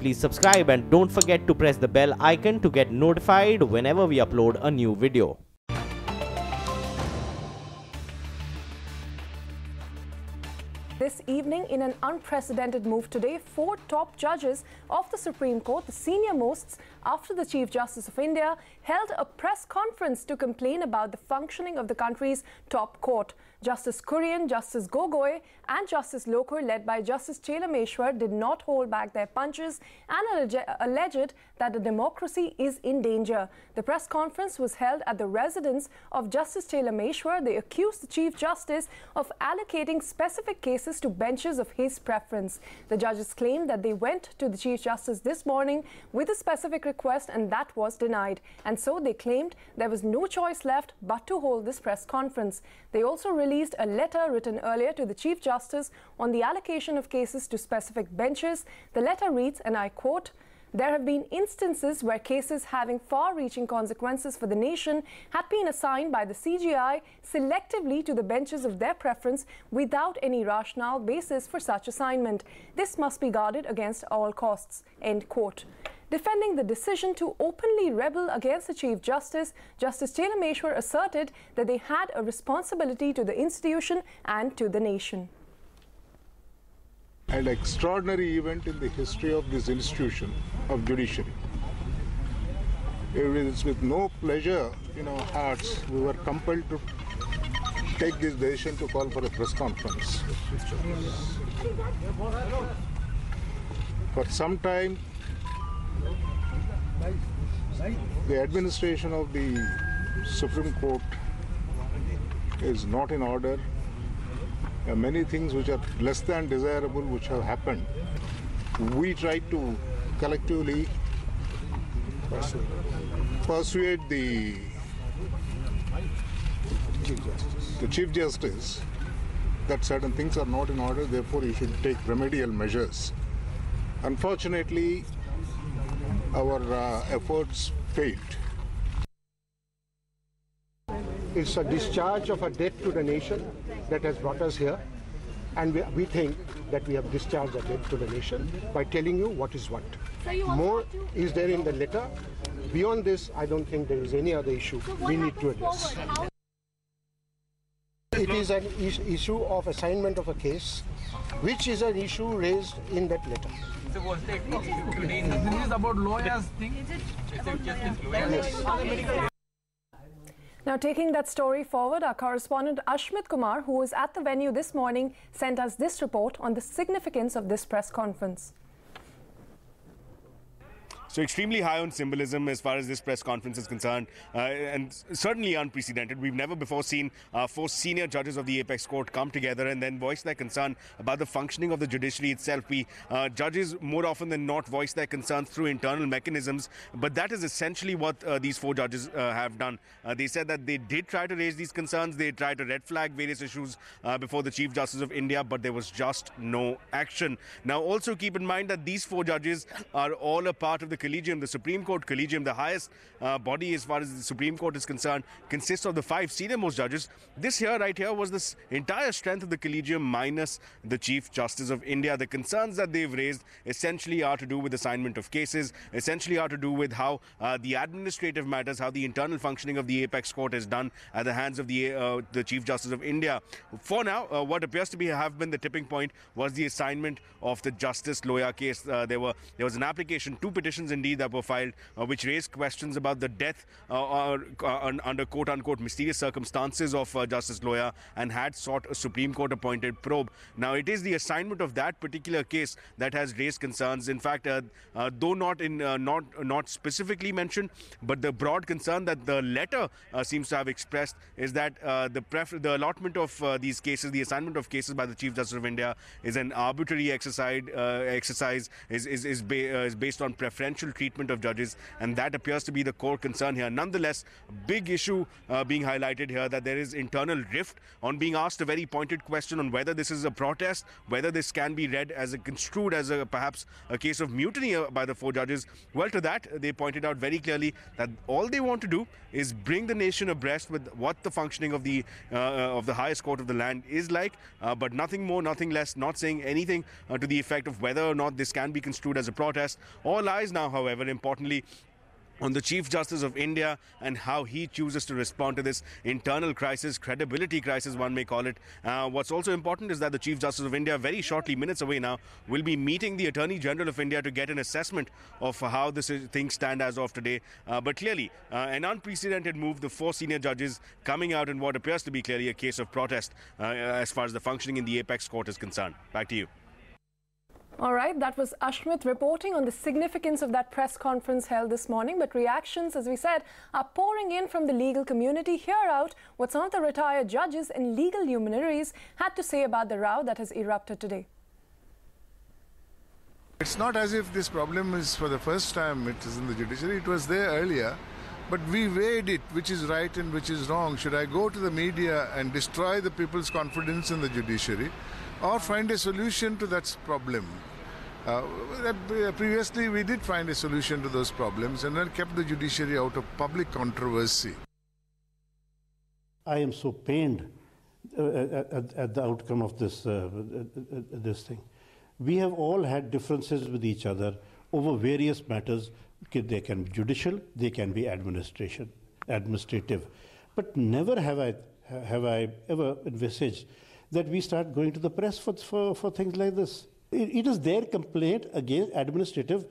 please subscribe and don't forget to press the bell icon to get notified whenever we upload a new video. This evening, in an unprecedented move today, 4 top judges of the Supreme Court, the senior mosts after the Chief Justice of India, held a press conference to complain about the functioning of the country's top court. Justice Kurian, Justice Gogoi and Justice Lokur, led by Justice Chelameshwar, did not hold back their punches and alleged that the democracy is in danger. The press conference was held at the residence of Justice Chelameshwar. They accused the Chief Justice of allocating specific cases to benches of his preference. The judges claimed that they went to the Chief Justice this morning with a specific request and that was denied. And so they claimed there was no choice left but to hold this press conference. They also released a letter written earlier to the Chief Justice on the allocation of cases to specific benches. The letter reads, and I quote, "There have been instances where cases having far-reaching consequences for the nation had been assigned by the CJI selectively to the benches of their preference without any rationale basis for such assignment. This must be guarded against all costs." End quote. Defending the decision to openly rebel against the Chief Justice, Justice Chelameshwar asserted that they had a responsibility to the institution and to the nation. An extraordinary event in the history of this institution of judiciary. It is with no pleasure in our hearts we were compelled to take this decision to call for a press conference. For some time, the administration of the Supreme Court is not in order. There are many things which are less than desirable which have happened. We try to collectively persuade the Chief Justice that certain things are not in order, therefore he should take remedial measures. Unfortunately, our efforts failed. It's a discharge of a debt to the nation that has brought us here, and we think that we have discharged a debt to the nation by telling you what is what. More is there in the letter. Beyond this, I don't think there is any other issue we need to address. It is an issue of assignment of a case, which is an issue raised in that letter. So was the this is about lawyers thing? Is it about Yes. Now, taking that story forward, our correspondent Ashmit Kumar, who was at the venue this morning, sent us this report on the significance of this press conference. So extremely high on symbolism as far as this press conference is concerned, and certainly unprecedented. We've never before seen 4 senior judges of the Apex Court come together and then voice their concern about the functioning of the judiciary itself. Judges more often than not voice their concerns through internal mechanisms, but that is essentially what these 4 judges have done. They said that they did try to raise these concerns, they tried to red flag various issues before the Chief Justice of India, but there was just no action. Now also keep in mind that these 4 judges are all a part of the collegium, the Supreme Court collegium, the highest body as far as the Supreme Court is concerned, consists of the 5 senior most judges. This here, right here, was this entire strength of the collegium minus the Chief Justice of India. The concerns that they've raised essentially are to do with assignment of cases, essentially are to do with how the administrative matters, how the internal functioning of the Apex Court is done at the hands of the Chief Justice of India. For now, what appears to have been the tipping point was the assignment of the Justice Loya case. There was an application, 2 petitions indeed that were filed, which raised questions about the death under quote-unquote mysterious circumstances of Justice Loya, and had sought a Supreme Court appointed probe. Now it is the assignment of that particular case that has raised concerns. In fact, though not specifically mentioned, but the broad concern that the letter seems to have expressed is that the allotment of these cases, the assignment of cases by the Chief Justice of India, is an arbitrary exercise, is based on preferential preferential treatment of judges, and that appears to be the core concern here. Nonetheless, big issue being highlighted here, that there is internal rift on being asked a very pointed question on whether this is a protest, whether this can be read as construed as perhaps a case of mutiny by the 4 judges. Well, to that, they pointed out very clearly that all they want to do is bring the nation abreast with what the functioning of the highest court of the land is like, but nothing more, nothing less, not saying anything to the effect of whether or not this can be construed as a protest. All eyes now, however, importantly, on the Chief Justice of India and how he chooses to respond to this internal crisis, credibility crisis, one may call it. What's also important is that the Chief Justice of India, very shortly, minutes away now, will be meeting the Attorney General of India to get an assessment of how things stand as of today. But clearly, an unprecedented move, the 4 senior judges coming out in what appears to be clearly a case of protest as far as the functioning in the apex court is concerned. Back to you. All right, that was Ashmit reporting on the significance of that press conference held this morning. But reactions, as we said, are pouring in from the legal community. Hear out what some of the retired judges and legal luminaries had to say about the row that has erupted today. It's not as if this problem is for the first time it is in the judiciary. It was there earlier, but we weighed it, which is right and which is wrong. Should I go to the media and destroy the people's confidence in the judiciary, or find a solution to that problem? Previously, we did find a solution to those problems and then kept the judiciary out of public controversy. I am so pained at the outcome of this thing. We have all had differences with each other over various matters. They can be judicial, they can be administrative. But never have I ever envisaged that we start going to the press for things like this. It is their complaint against administrative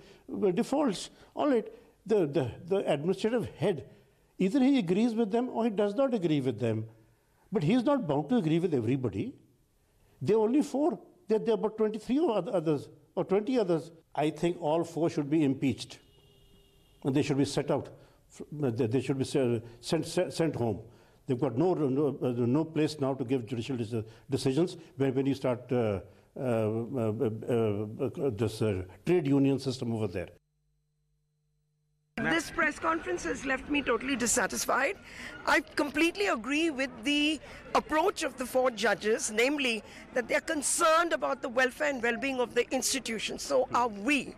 defaults. All right, the administrative head, either he agrees with them or he does not agree with them. But he is not bound to agree with everybody. There are only 4. There are about 23 others or 20 others. I think all 4 should be impeached. And they should be set out. They should be sent home. They've got no place now to give judicial decisions when you start this trade union system over there. This press conference has left me totally dissatisfied. I completely agree with the approach of the 4 judges, namely that they are concerned about the welfare and well-being of the institution. So are we.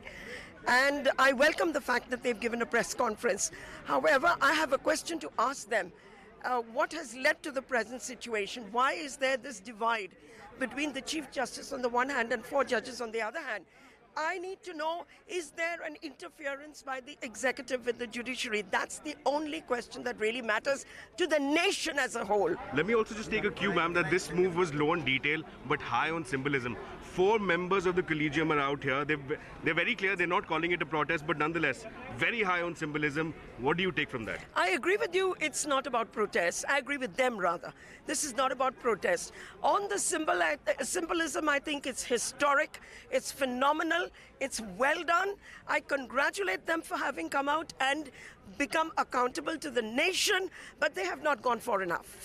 And I welcome the fact that they've given a press conference. However, I have a question to ask them. What has led to the present situation? Why is there this divide between the Chief Justice on the one hand and 4 judges on the other hand? I need to know, is there an interference by the executive with the judiciary? That's the only question that really matters to the nation as a whole. Let me also just take a cue, ma'am, that this move was low on detail but high on symbolism. 4 members of the collegium are out here. They're very clear they're not calling it a protest, but nonetheless, very high on symbolism. What do you take from that? I agree with you. It's not about protests. I agree with them, rather. This is not about protest. On the symbolism, I think it's historic. It's phenomenal. It's well done. I congratulate them for having come out and become accountable to the nation, but they have not gone far enough.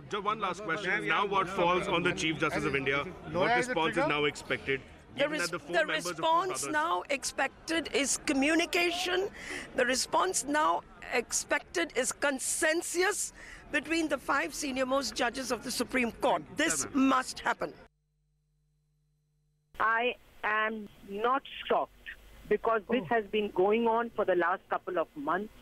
Just one last question. Now what falls on the Chief Justice of India? What response is now expected? The response now expected is communication. The response now expected is consensus between the 5 senior-most judges of the Supreme Court. This must happen. I am not shocked because this has been going on for the last couple of months.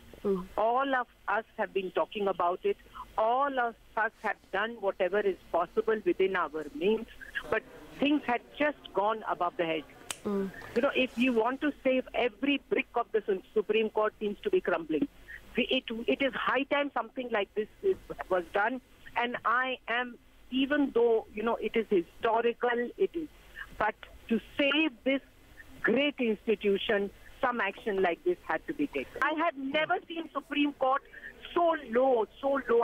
All of us have been talking about it. All of us have done whatever is possible within our means, but things had just gone above the head. You know, if you want to save every brick of the Supreme Court seems to be crumbling. It is high time something like this was done, and I am, even though, you know, it is historical, but to save this great institution, some action like this had to be taken. I have never seen Supreme Court so low.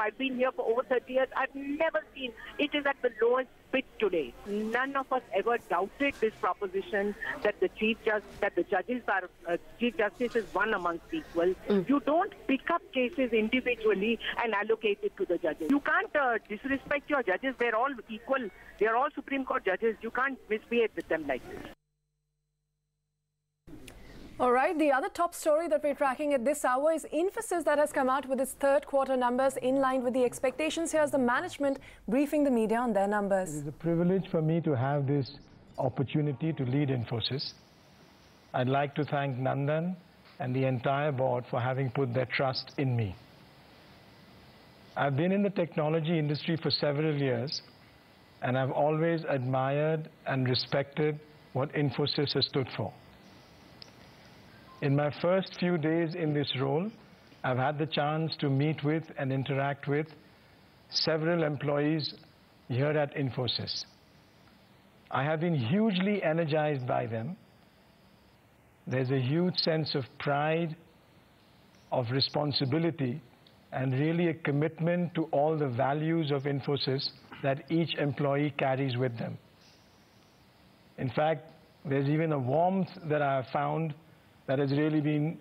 I've been here for over 30 years. I've never seen it is at the lowest bit today. None of us ever doubted this proposition that the Chief Justice is one amongst equals. You don't pick up cases individually and allocate it to the judges. You can't disrespect your judges. They're all equal. They're all Supreme Court judges. You can't misbehave with them like this. All right, the other top story that we're tracking at this hour is Infosys that has come out with its third quarter numbers in line with the expectations. Here's the management briefing the media on their numbers. It is a privilege for me to have this opportunity to lead Infosys. I'd like to thank Nandan and the entire board for having put their trust in me. I've been in the technology industry for several years, and I've always admired and respected what Infosys has stood for. In my first few days in this role, I've had the chance to meet with and interact with several employees here at Infosys. I have been hugely energized by them. There's a huge sense of pride, of responsibility, and really a commitment to all the values of Infosys that each employee carries with them. In fact, there's even a warmth that I have found that has really been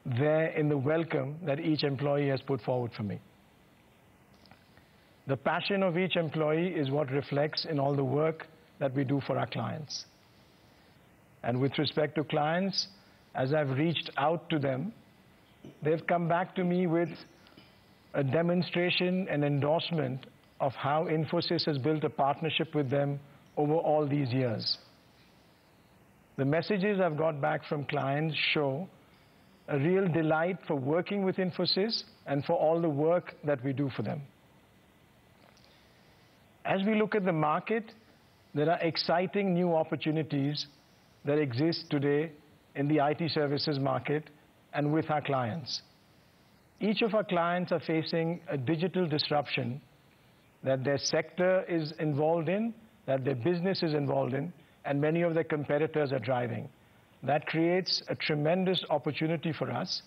there in the welcome that each employee has put forward for me. The passion of each employee is what reflects in all the work that we do for our clients. And with respect to clients, as I've reached out to them, they've come back to me with a demonstration and endorsement of how Infosys has built a partnership with them over all these years. The messages I've got back from clients show a real delight for working with Infosys and for all the work that we do for them. As we look at the market, there are exciting new opportunities that exist today in the IT services market and with our clients. Each of our clients are facing a digital disruption that their sector is involved in, that their business is involved in, and many of their competitors are driving. That creates a tremendous opportunity for us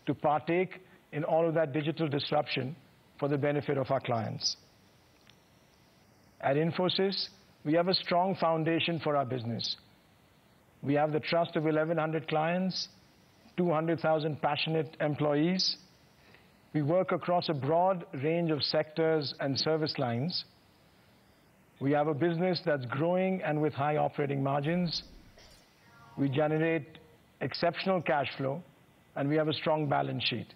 to partake in all of that digital disruption for the benefit of our clients. At Infosys, we have a strong foundation for our business. We have the trust of 1,100 clients, 200,000 passionate employees. We work across a broad range of sectors and service lines. We have a business that's growing and with high operating margins. We generate exceptional cash flow, and we have a strong balance sheet.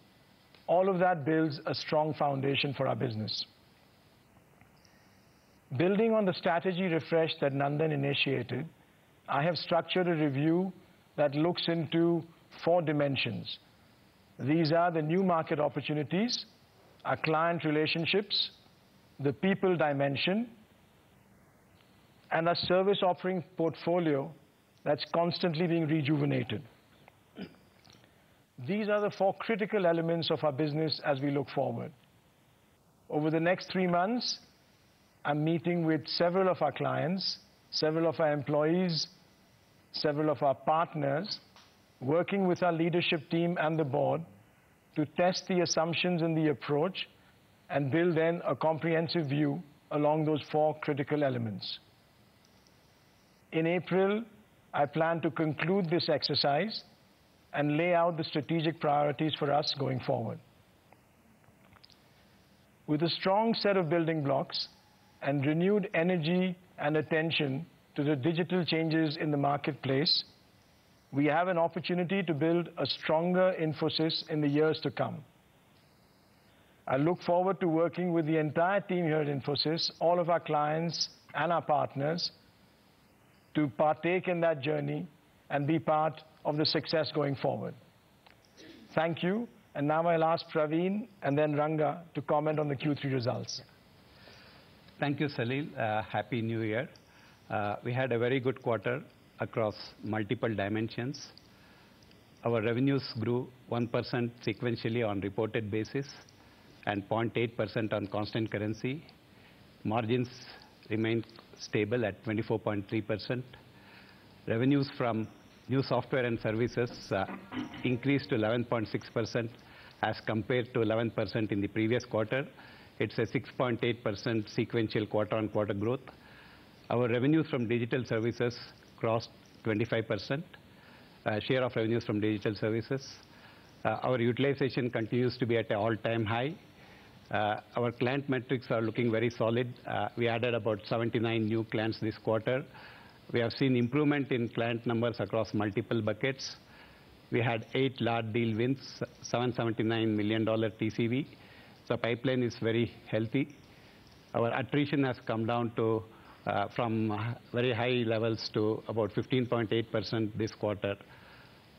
All of that builds a strong foundation for our business. Building on the strategy refresh that Nandan initiated, I have structured a review that looks into 4 dimensions. These are the new market opportunities, our client relationships, the people dimension, and our service offering portfolio that's constantly being rejuvenated. These are the 4 critical elements of our business as we look forward. Over the next 3 months, I'm meeting with several of our clients, several of our employees, several of our partners, working with our leadership team and the board to test the assumptions in the approach and build then a comprehensive view along those 4 critical elements. In April, I plan to conclude this exercise and lay out the strategic priorities for us going forward. With a strong set of building blocks and renewed energy and attention to the digital changes in the marketplace, we have an opportunity to build a stronger Infosys in the years to come. I look forward to working with the entire team here at Infosys, all of our clients and our partners, to partake in that journey and be part of the success going forward. Thank you. And now I'll ask Praveen and then Ranga to comment on the Q3 results. Thank you, Salil. Happy New Year. We had a very good quarter across multiple dimensions. Our revenues grew 1% sequentially on reported basis and 0.8% on constant currency. Margins remained stable at 24.3%. Revenues from new software and services increased to 11.6% as compared to 11% in the previous quarter. It's a 6.8% sequential quarter-on-quarter growth. Our revenues from digital services crossed 25%, share of revenues from digital services. Our utilization continues to be at an all-time high. Our client metrics are looking very solid. We added about 79 new clients this quarter. We have seen improvement in client numbers across multiple buckets. We had 8 large deal wins, $779 million TCV. So pipeline is very healthy. Our attrition has come down to from very high levels to about 15.8% this quarter.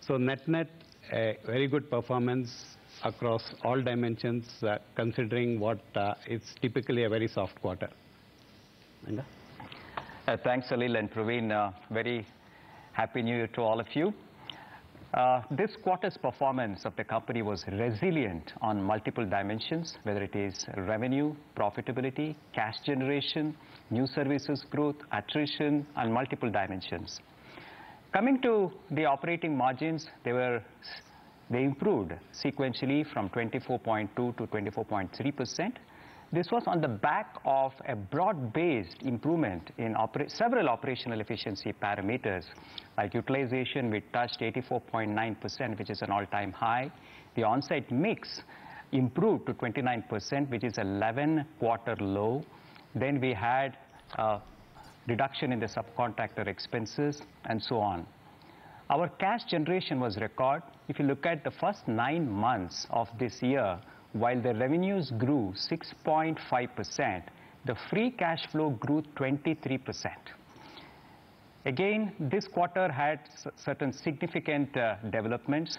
So net-net, a very good performance across all dimensions, considering what is typically a very soft quarter. Thanks, Salil and Praveen. Very happy New Year to all of you. This quarter's performance of the company was resilient on multiple dimensions, whether it is revenue, profitability, cash generation, new services growth, attrition, and multiple dimensions. Coming to the operating margins, they improved sequentially from 24.2 to 24.3%. This was on the back of a broad-based improvement in several operational efficiency parameters, like utilization. We touched 84.9%, which is an all-time high. The on-site mix improved to 29%, which is an 11-quarter low. Then we had a reduction in the subcontractor expenses, and so on. Our cash generation was record. If you look at the first 9 months of this year, while the revenues grew 6.5%, the free cash flow grew 23%. Again, this quarter had certain significant developments.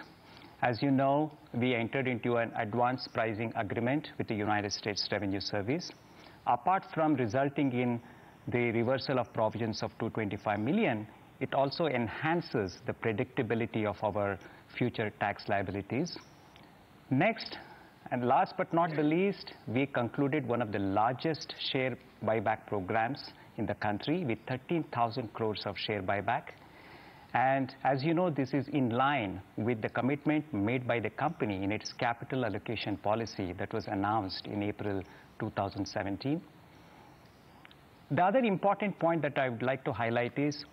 As you know, we entered into an advanced pricing agreement with the United States Revenue Service. Apart from resulting in the reversal of provisions of $225 million, it also enhances the predictability of our future tax liabilities. Next, and last but not the least, we concluded one of the largest share buyback programs in the country with 13,000 crores of share buyback. And as you know, this is in line with the commitment made by the company in its capital allocation policy that was announced in April 2017. The other important point that I would like to highlight is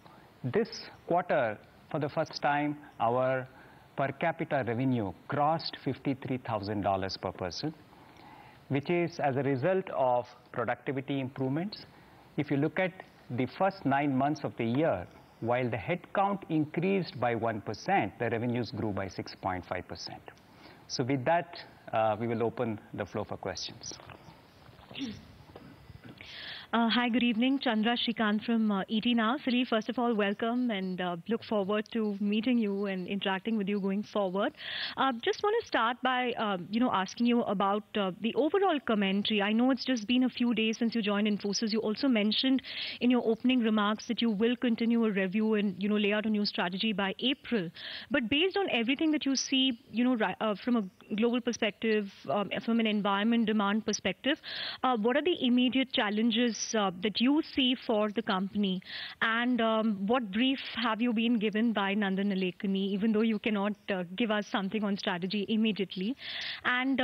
this quarter, for the first time, our per capita revenue crossed $53,000 per person, which is as a result of productivity improvements. If you look at the first 9 months of the year, while the headcount increased by 1%, the revenues grew by 6.5%. So with that, we will open the floor for questions. Hi, good evening. Chandra Shrikant from ET Now. Salil, first of all, welcome, and look forward to meeting you and interacting with you going forward. Just want to start by, asking you about the overall commentary. I know it's just been a few days since you joined Infosys. You also mentioned in your opening remarks that you will continue a review and, lay out a new strategy by April. But based on everything that you see, from a global perspective, from an environment demand perspective, what are the immediate challenges that you see for the company, and what brief have you been given by Nandan Nilekani, even though you cannot give us something on strategy immediately? And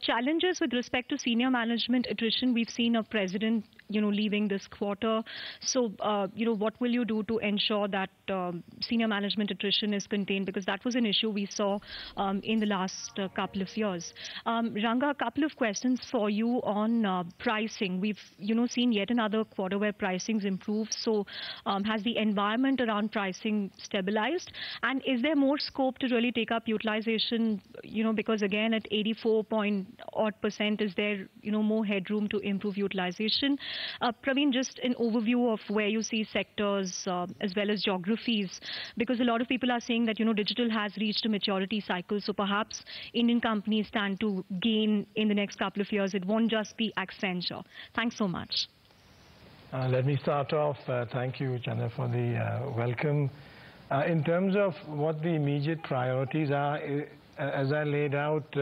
challenges with respect to senior management attrition. We've seen a president leaving this quarter. So what will you do to ensure that senior management attrition is contained, because that was an issue we saw in the last couple of years. Ranga, a couple of questions for you on pricing. We've seen yet another quarter where pricing's improved. So has the environment around pricing stabilized? And is there more scope to really take up utilization, because again at 84%, is there, more headroom to improve utilization? Praveen, just an overview of where you see sectors as well as geographies, because a lot of people are saying that, digital has reached a maturity cycle. So perhaps Indian companies stand to gain in the next couple of years. It won't just be Accenture. Thanks so much. Let me start off. Thank you, Chandra, for the welcome. In terms of what the immediate priorities are, as I laid out,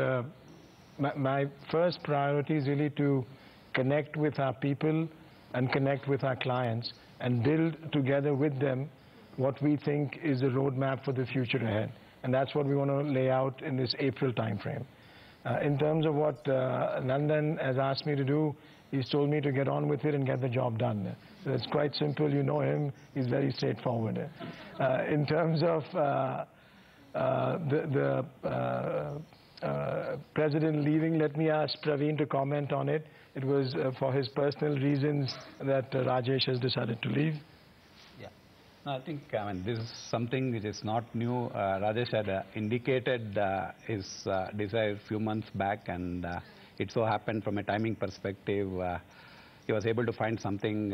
my first priority is really to connect with our people and connect with our clients and build together with them what we think is a roadmap for the future ahead. And that's what we want to lay out in this April timeframe. In terms of what Nandan has asked me to do, he's told me to get on with it and get the job done. So it's quite simple. You know him. He's very straightforward. In terms of the president leaving, let me ask Praveen to comment on it. It was for his personal reasons that Rajesh has decided to leave. I think this is something which is not new. Rajesh had indicated his desire a few months back, and it so happened from a timing perspective, he was able to find something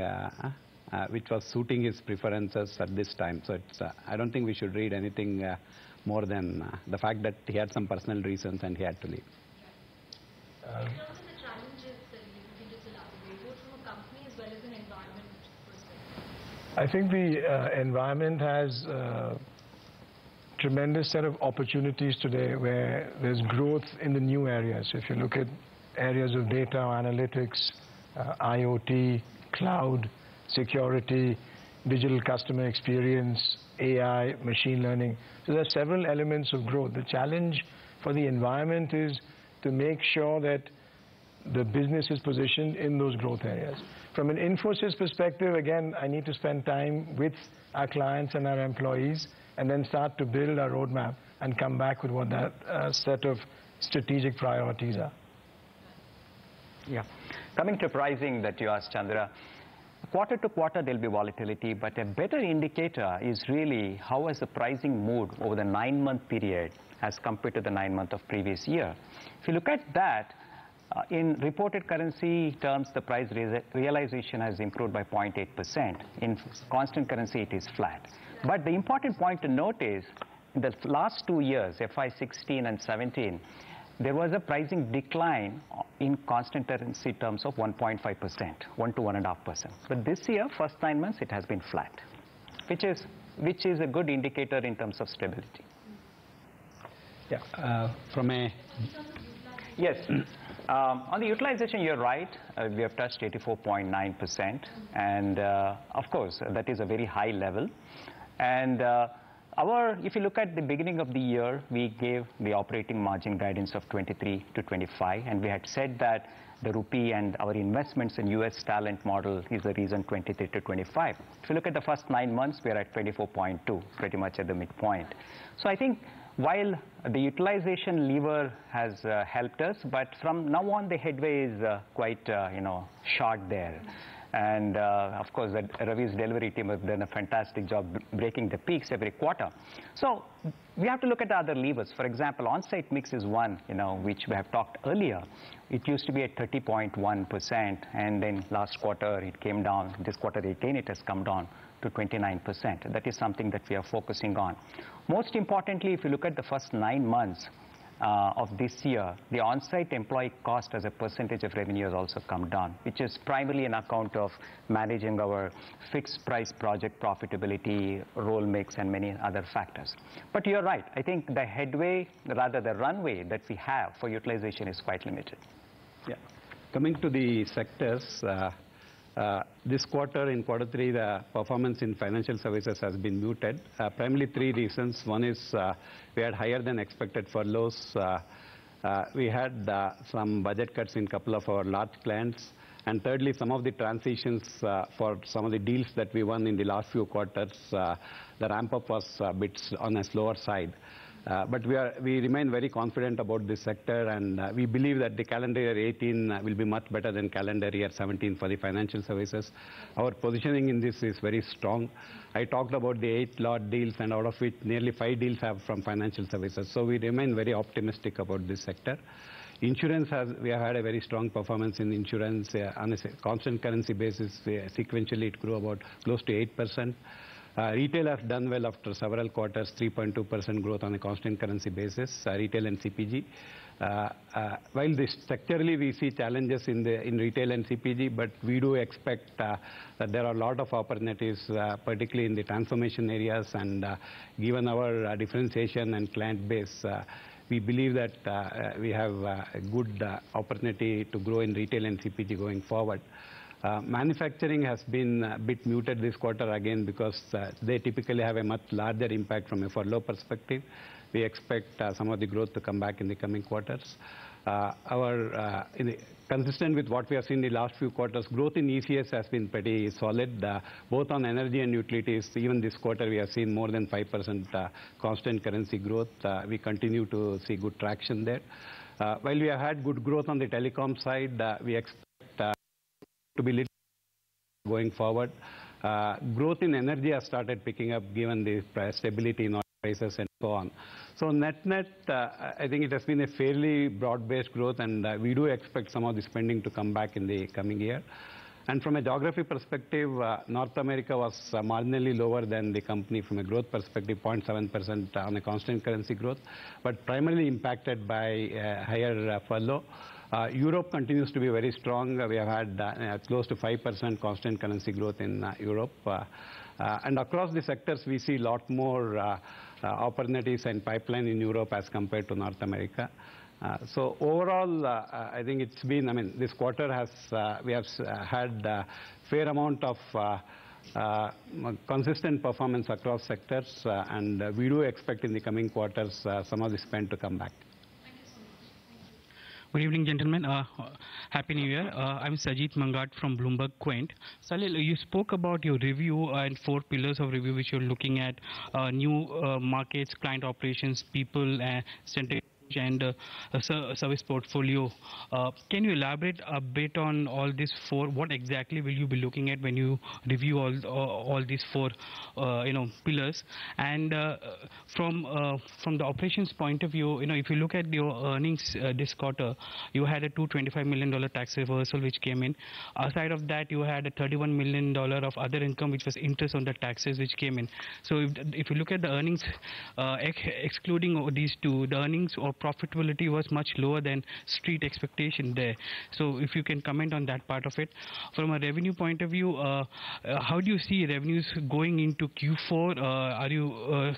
which was suiting his preferences at this time. So I don't think we should read anything more than the fact that he had some personal reasons and he had to leave. I think the environment has a tremendous set of opportunities today where there's growth in the new areas. If you look at areas of data analytics, IoT, cloud, security, digital customer experience, AI, machine learning. So there are several elements of growth. The challenge for the environment is to make sure that the business is positioned in those growth areas. From an Infosys perspective, again, I need to spend time with our clients and our employees and then start to build our roadmap and come back with what that set of strategic priorities are. Yeah. Coming to pricing that you asked, Chandra, quarter to quarter there'll be volatility, but a better indicator is really how has the pricing moved over the 9-month period as compared to the 9 months of previous year. If you look at that, in reported currency terms, the price realization has improved by 0.8%. In constant currency, it is flat. But the important point to note is, in the last 2 years, FY16 and 17, there was a pricing decline in constant currency terms of 1.5%, 1 to 1.5%. But this year, first 9 months, it has been flat, which is a good indicator in terms of stability. Yeah. Yes. On the utilization, you're right. We have touched 84.9%, and of course, that is a very high level. And if you look at the beginning of the year, we gave the operating margin guidance of 23 to 25, and we had said that the rupee and our investments in US talent model is the reason 23 to 25. If you look at the first 9 months, we are at 24.2, pretty much at the midpoint. So I think while the utilization lever has helped us, but from now on the headway is quite short there. And of course, Ravi's delivery team has done a fantastic job breaking the peaks every quarter. So we have to look at the other levers. For example, on-site mix is one, which we have talked earlier. It used to be at 30.1%, and then last quarter it came down. This quarter again it has come down to 29%. That is something that we are focusing on. Most importantly, if you look at the first 9 months of this year, the on-site employee cost as a percentage of revenue has also come down, which is primarily an account of managing our fixed price project profitability, role mix, and many other factors. But you're right. I think the headway, rather the runway that we have for utilization is quite limited. Yeah. Coming to the sectors, this quarter, in quarter 3, the performance in financial services has been muted. Primarily 3 reasons. One is we had higher than expected furloughs. We had some budget cuts in a couple of our large clients. And thirdly, some of the transitions for some of the deals that we won in the last few quarters, the ramp-up was a bit on a slower side. But we remain very confident about this sector, and we believe that the calendar year 18 will be much better than calendar year 17 for the financial services. Our positioning in this is very strong. I talked about the 8 large deals, and out of which nearly 5 deals have from financial services. So we remain very optimistic about this sector. Insurance we have had a very strong performance in insurance on a constant currency basis. Sequentially, it grew about close to 8%. Retail has done well after several quarters, 3.2% growth on a constant currency basis, retail and CPG. While sectorally we see challenges in retail and CPG, but we do expect that there are a lot of opportunities, particularly in the transformation areas, and given our differentiation and client base, we believe that we have a good opportunity to grow in retail and CPG going forward. Manufacturing has been a bit muted this quarter again because they typically have a much larger impact from a furlough perspective. We expect some of the growth to come back in the coming quarters. Consistent with what we have seen in the last few quarters, growth in ECS has been pretty solid, both on energy and utilities. Even this quarter, we have seen more than 5% constant currency growth. We continue to see good traction there. While we have had good growth on the telecom side, we expect to be little going forward. growth in energy has started picking up given the stability in oil prices and so on. So net-net, I think it has been a fairly broad-based growth, and we do expect some of the spending to come back in the coming year. And from a geography perspective, North America was marginally lower than the company from a growth perspective, 0.7% on a constant currency growth, but primarily impacted by higher furlough. Europe continues to be very strong. We have had close to 5% constant currency growth in Europe. And across the sectors, we see a lot more opportunities and pipeline in Europe as compared to North America. So overall, I think it's been, I mean, this quarter has, we have had a fair amount of consistent performance across sectors, and we do expect in the coming quarters some of the spend to come back. Good evening, gentlemen. Happy New Year. I'm Sajid Mangat from Bloomberg Quint. Salil, you spoke about your review and 4 pillars of review which you're looking at: new markets, client operations, people, centric and service portfolio. Can you elaborate a bit on all these 4? What exactly will you be looking at when you review all these 4 pillars? And from the operations point of view, if you look at your earnings this quarter, you had a $225 million tax reversal which came in. Aside of that, you had a $31 million of other income, which was interest on the taxes which came in. So if you look at the earnings, excluding these 2, the earnings or profitability was much lower than street expectation there. So if you can comment on that part of it. From a revenue point of view, how do you see revenues going into Q4? Are you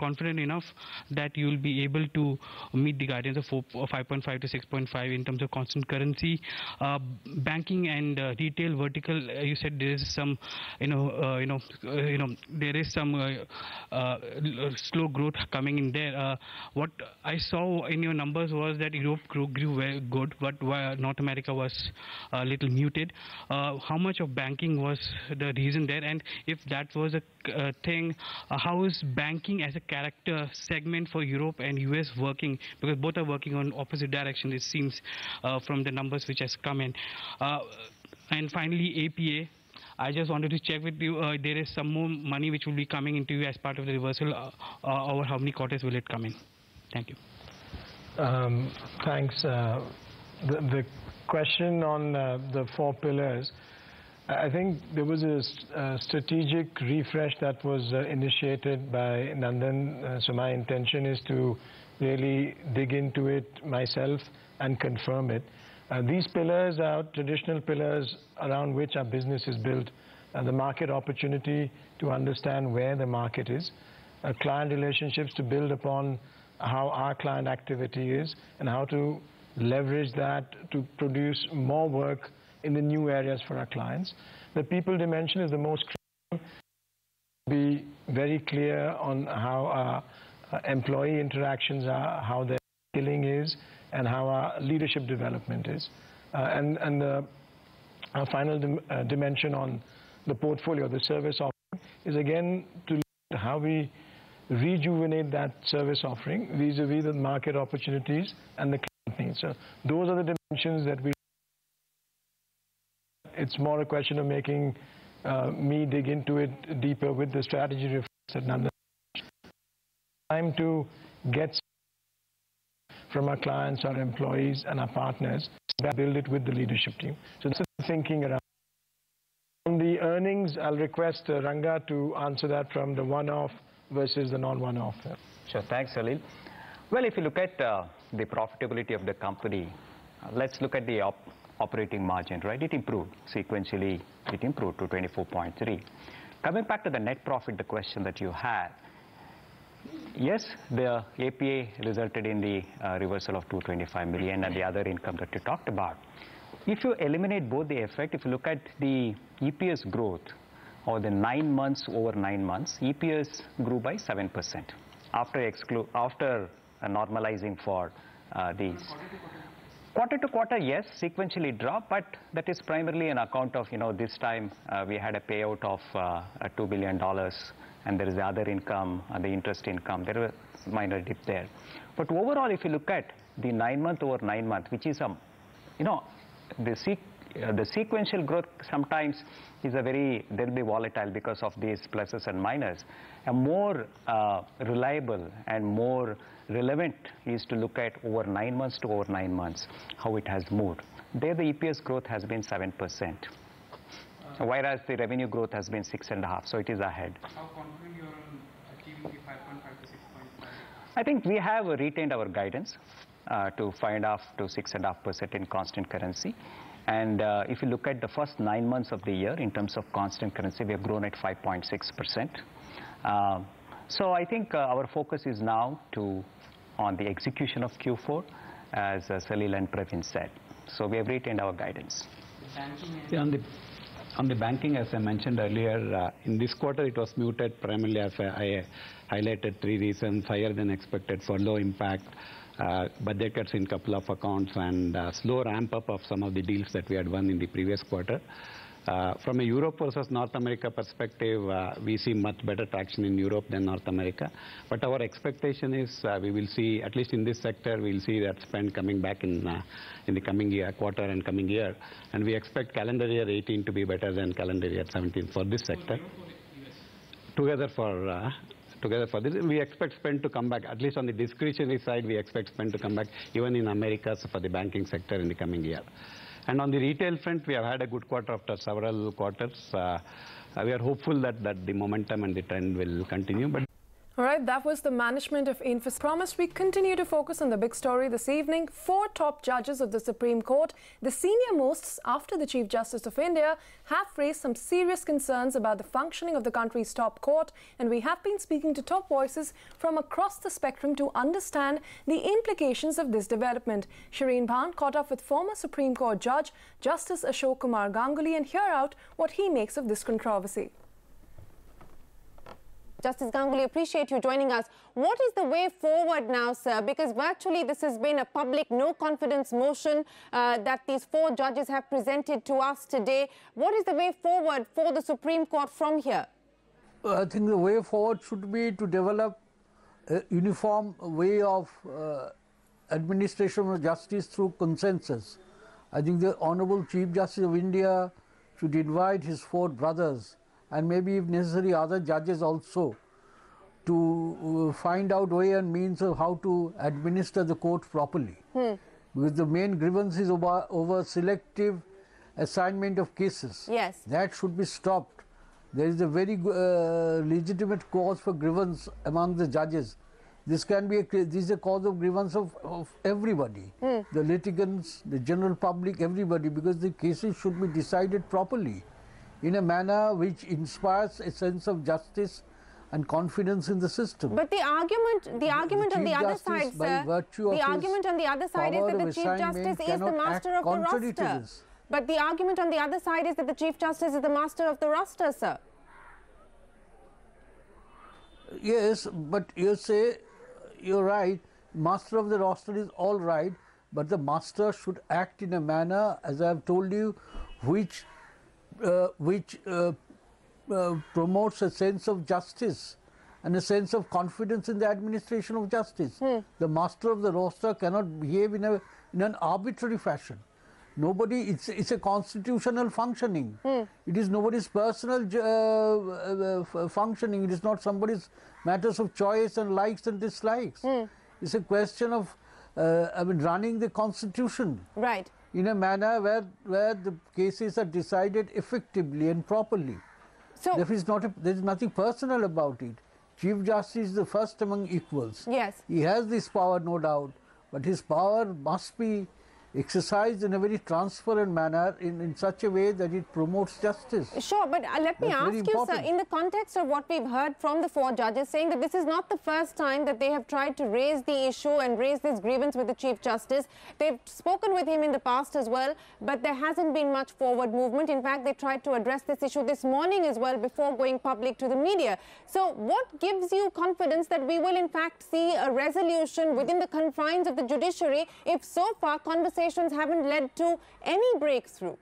confident enough that you will be able to meet the guidance of 5.5 to 6.5 in terms of constant currency? Banking and retail vertical, you said there is some, there is some slow growth coming in there. What I saw in your numbers was that Europe grew very good, but North America was a little muted. How much of banking was the reason there? And if that was a thing, how is banking as a character segment for Europe and US working? Because both are working on opposite directions, it seems, from the numbers which has come in. And finally, APA. I just wanted to check with you, there is some more money which will be coming into you as part of the reversal. Over how many quarters will it come in? Thank you. Thanks. The question on the 4 pillars, I think there was a strategic refresh that was initiated by Nandan. So my intention is to really dig into it myself and confirm it. These pillars are traditional pillars around which our business is built. The market opportunity to understand where the market is, client relationships to build upon how our client activity is, and how to leverage that to produce more work in the new areas for our clients. The people dimension is the most critical. Be very clear on how our employee interactions are, how their skilling is, and how our leadership development is. And our final dimension on the portfolio, the service offering, is again to look at how we rejuvenate that service offering vis-a-vis the market opportunities and the client needs. So those are the dimensions that we. It's more a question of making me dig into it deeper with the strategy refresh that Nandan. Time to get from our clients, our employees, and our partners, build it with the leadership team. So this is thinking around. On the earnings, I'll request Ranga to answer that from the one-off versus the non-one-off. Sure, thanks, Salil. Well, if you look at the profitability of the company, let's look at the operating margin, right? It improved sequentially. It improved to 24.3. Coming back to the net profit, the question that you had. Yes, the APA resulted in the reversal of $225 million and the other income that you talked about. If you eliminate both the effect, if you look at the EPS growth or the 9 months over 9 months, EPS grew by 7% after normalizing for these. Quarter to quarter, yes, sequentially dropped, but that is primarily an account of, this time we had a payout of $2 billion. And there is the other income and the interest income. There was a minor dip there. But overall, if you look at the 9 month over 9 month, which is the sequential growth sometimes is there will be volatile because of these pluses and minus. A more reliable and more relevant is to look at over 9 months to over 9 months, how it has moved. There the EPS growth has been 7%, whereas the revenue growth has been 6.5%, so it is ahead. How confident you are on achieving the 5.5 to 6.5? I think we have retained our guidance to 5.5 to 6.5% in constant currency. And if you look at the first 9 months of the year in terms of constant currency, we have grown at 5.6%. So I think our focus is now on the execution of Q4, as Salil and Praveen said. So we have retained our guidance. On the banking, as I mentioned earlier, in this quarter it was muted primarily as I highlighted 3 reasons: higher than expected furlough impact, budget cuts in couple of accounts, and slow ramp up of some of the deals that we had won in the previous quarter. From a Europe versus North America perspective, we see much better traction in Europe than North America. But our expectation is we will see, at least in this sector, we will see that spend coming back in the coming quarter and coming year. And we expect calendar year 18 to be better than calendar year 17 for this sector. Together for this, we expect spend to come back, at least on the discretionary side, we expect spend to come back even in Americas for the banking sector in the coming year. And on the retail front, we have had a good quarter after several quarters. We are hopeful that the momentum and the trend will continue. But all right, that was the management of Infosys. Promised we continue to focus on the big story this evening. 4 top judges of the Supreme Court, the senior most after the Chief Justice of India, have raised some serious concerns about the functioning of the country's top court, and we have been speaking to top voices from across the spectrum to understand the implications of this development. Shireen Bhan caught up with former Supreme Court Judge Justice Ashok Kumar Ganguly and hear out what he makes of this controversy. Justice Ganguly, appreciate you joining us. What is the way forward now, sir? Because virtually this has been a public no-confidence motion that these 4 judges have presented to us today. What is the way forward for the Supreme Court from here? I think the way forward should be to develop a uniform way of administration of justice through consensus. I think the Honorable Chief Justice of India should invite his 4 brothers and maybe if necessary other judges also to find out way and means of how to administer the court properly. Because the main grievance is over selective assignment of cases. Yes. That should be stopped. There is a very legitimate cause for grievance among the judges. This can be this is a cause of grievance of everybody, the litigants, the general public, everybody, because the cases should be decided properly in a manner which inspires a sense of justice and confidence in the system. But the argument on the other side, sir, the argument on the other side is that the Chief Justice is the master of the roster. But the argument on the other side is that the Chief Justice is the master of the roster, sir. Yes, but you say, you're right, master of the roster is all right, but the master should act in a manner, as I have told you, which promotes a sense of justice and a sense of confidence in the administration of justice. The master of the roster cannot behave in an arbitrary fashion. Nobody, it's a constitutional functioning. It is nobody's personal functioning. It is not somebody's matters of choice and likes and dislikes. It's a question of running the constitution. Right. In a manner where the cases are decided effectively and properly. So there is nothing personal about it. Chief Justice is the first among equals. Yes. He has this power, no doubt, but his power must be exercised in a very transparent manner in such a way that it promotes justice. Sure, but let me ask you, sir, in the context of what we've heard from the 4 judges saying that this is not the first time that they have tried to raise the issue and raise this grievance with the Chief Justice. They've spoken with him in the past as well, but there hasn't been much forward movement. In fact, they tried to address this issue this morning as well before going public to the media. So what gives you confidence that we will in fact see a resolution within the confines of the judiciary if so far conversations haven't led to any breakthrough?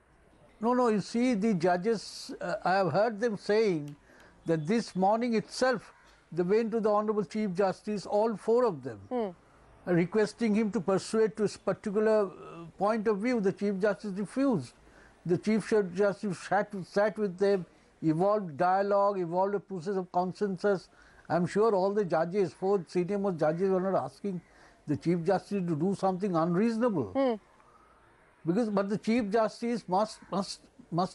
No, you see, the judges, I have heard them saying that this morning itself they went to the Honorable Chief Justice, all 4 of them, requesting him to persuade to a particular point of view. The Chief Justice refused. The Chief Justice sat with them, evolved dialogue, evolved a process of consensus. I'm sure all the judges, 4 senior most judges, were not asking the Chief Justice to do something unreasonable. But the Chief Justice must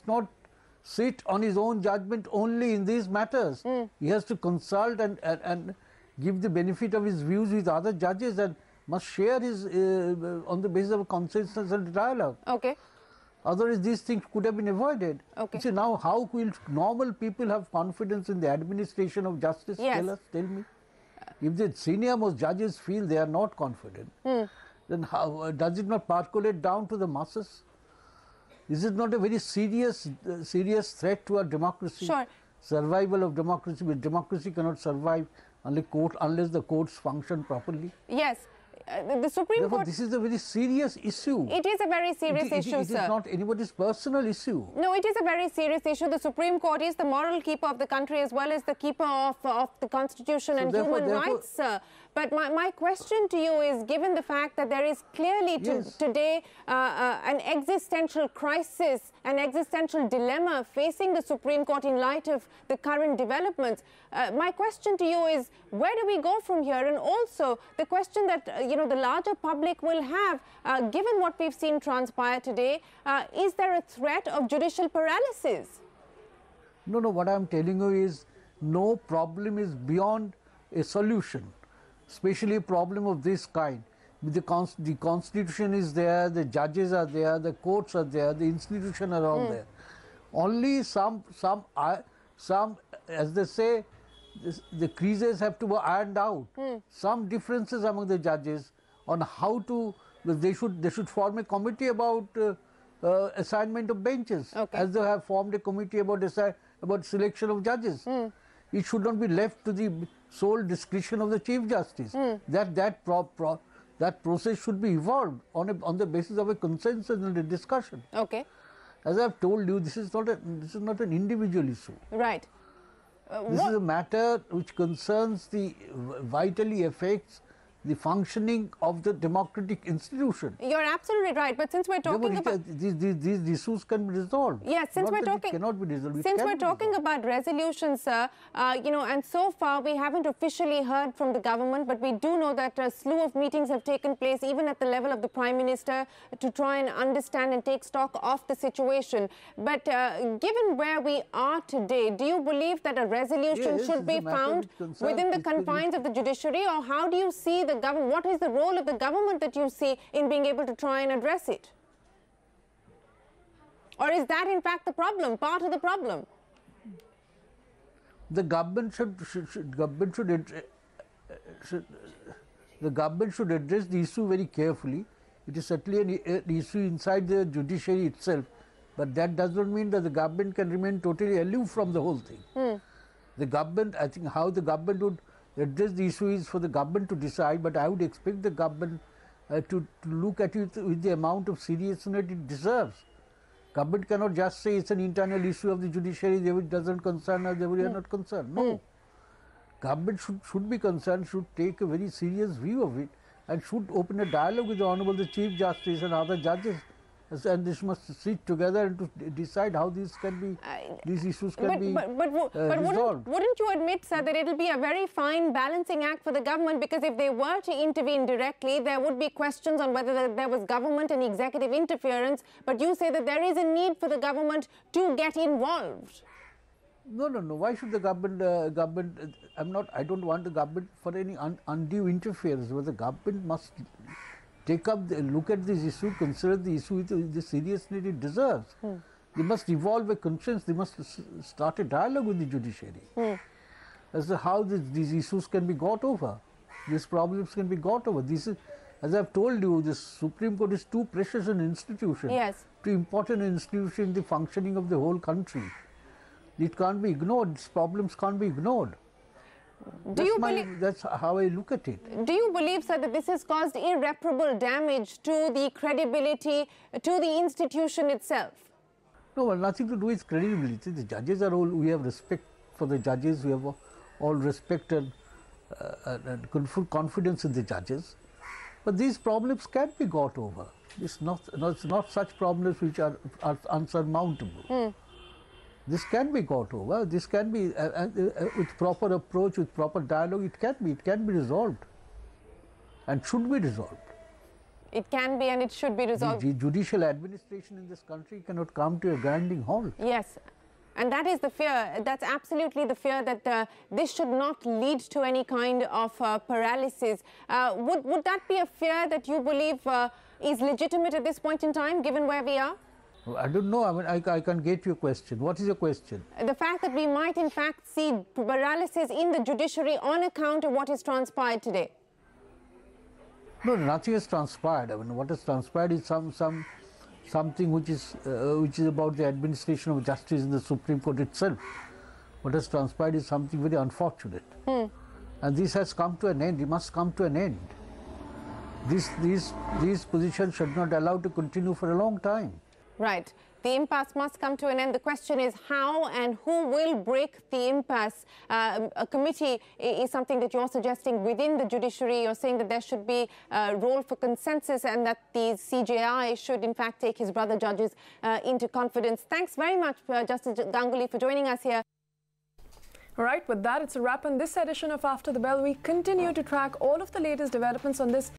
not sit on his own judgment only in these matters. He has to consult and give the benefit of his views with other judges, and must share his on the basis of a consensus and dialogue. Okay. Otherwise, these things could have been avoided. Okay. See, now how will normal people have confidence in the administration of justice? Yes. Tell me. If the senior most judges feel they are not confident, then how does it not percolate down to the masses? Is it not a very serious threat to our democracy? Sure. Survival of democracy, but democracy cannot survive unless the courts function properly. Yes. The Supreme Therefore, Court... this is a very serious issue. It is a very serious issue, It is not anybody's personal issue. No, it is a very serious issue. The Supreme Court is the moral keeper of the country as well as the keeper of the Constitution and human rights, sir. But my question to you is, given the fact that there is clearly today an existential crisis, an existential dilemma facing the Supreme Court in light of the current developments, my question to you is, where do we go from here? And also the question that the larger public will have, given what we've seen transpire today, is there a threat of judicial paralysis? No, what I'm telling you is, no problem is beyond a solution, especially a problem of this kind. The Constitution is there, the judges are there, the courts are there, the institutions are all there. Only some, as they say, the creases have to be ironed out. Some differences among the judges on how to, they should form a committee about assignment of benches, as they have formed a committee about selection of judges. It should not be left to the sole discretion of the Chief Justice. That process should be evolved on the basis of a consensus and a discussion. Okay. As I have told you, this is not an individual issue. Right. This is a matter which concerns vitally affects the functioning of the democratic institution. You're absolutely right, but since we're talking about... These issues can be resolved. Yes, since we're talking... cannot be resolved. Since we're talking about resolutions, sir, and so far we haven't officially heard from the government, but we do know that a slew of meetings have taken place, even at the level of the Prime Minister, to try and understand and take stock of the situation. But given where we are today, do you believe that a resolution should be found within the confines of the judiciary, or how do you see the government? What is the role of the government that you see in being able to try and address it? Or is that in fact the problem, part of the problem? The government should address the issue very carefully. It is certainly an issue inside the judiciary itself, but that does not mean that the government can remain totally aloof from the whole thing. The government, I think, how the government would address the issue is for the government to decide, but I would expect the government to look at it with the amount of seriousness it deserves. Government cannot just say it's an internal issue of the judiciary, it doesn't concern us, we are not concerned. No. Government should be concerned, should take a very serious view of it, and should open a dialogue with the Honourable the Chief Justice and other judges, and this must sit together and to decide how these issues can be resolved. Wouldn't you admit, sir, that it will be a very fine balancing act for the government, because if they were to intervene directly, there would be questions on whether there was government and executive interference, but you say that there is a need for the government to get involved. No. Why should the government? I don't want the government for any undue interference. But the government must look at this issue, consider the issue with the seriousness it deserves. They must evolve a conscience. They must start a dialogue with the judiciary as to how these issues can be got over. These problems can be got over. As I've told you, the Supreme Court is too precious an institution, too important an institution in the functioning of the whole country. It can't be ignored. These problems can't be ignored. That's how I look at it. Do you believe, sir, that this has caused irreparable damage to the credibility, to the institution itself? No, well, nothing to do with credibility. The judges are all, we have respect for the judges, we have all respect and full confidence in the judges. But these problems can be got over. It's not such problems which are unsurmountable. This can be got over. This can be, with proper approach, with proper dialogue, it can be resolved and should be resolved. It can be and it should be resolved. The judicial administration in this country cannot come to a grinding halt. Yes. And that is the fear. That's absolutely the fear that this should not lead to any kind of paralysis. Would that be a fear that you believe is legitimate at this point in time, given where we are? I don't know. I mean, I can't get your question. What is your question? The fact that we might in fact see paralysis in the judiciary on account of what has transpired today. No, nothing has transpired. I mean, what has transpired is something which is about the administration of justice in the Supreme Court itself. What has transpired is something very unfortunate. And this has come to an end. It must come to an end. These positions should not allow to continue for a long time. Right. The impasse must come to an end. The question is how and who will break the impasse. A committee is something that you're suggesting within the judiciary. You're saying that there should be a role for consensus and that the CJI should in fact take his brother judges into confidence. Thanks very much, Justice Ganguly, for joining us here. All right, with that, it's a wrap on this edition of After the Bell. We continue to track all of the latest developments on this